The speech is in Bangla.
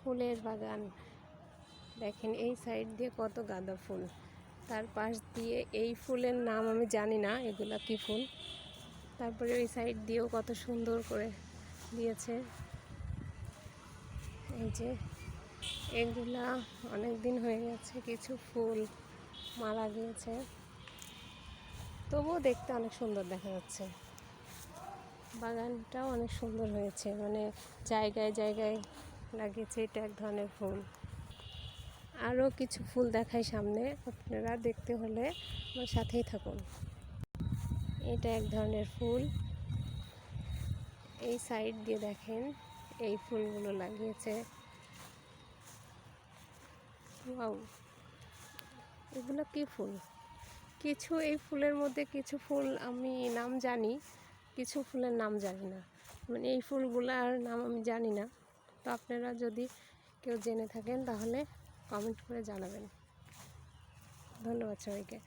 ফুলের বাগান। দেখেন এই সাইড দিয়ে কত গাঁদা ফুল, তার পাশ দিয়ে এই ফুলের নাম আমি জানি না এগুলা কি ফুল। তারপরে ওই সাইড দিয়েও কত সুন্দর করে দিয়েছে। এই যে এগুলা অনেক দিন হয়ে গেছে, কিছু ফুল মারা গিয়েছে, তবুও দেখতে অনেক সুন্দর দেখা যাচ্ছে। বাগানটাও অনেক সুন্দর হয়েছে, মানে জায়গায় জায়গায় লাগিয়েছে। এটা এক ধরনের ফুল। আরও কিছু ফুল দেখাই সামনে, আপনারা দেখতে হলে আমার সাথেই থাকুন। এটা এক ধরনের ফুল। এই সাইড দিয়ে দেখেন এই ফুলগুলো লাগিয়েছে। ওয়াও, এগুলো কি ফুল? কিছু এই ফুলের মধ্যে কিছু ফুল আমি নাম জানি, কিছু ফুলের নাম জানি না। মানে এই ফুলগুলার নাম আমি জানি না। তো আপনারা যদি কেউ জেনে থাকেন তাহলে কমেন্ট করে জানাবেন। ধন্যবাদ সবাইকে।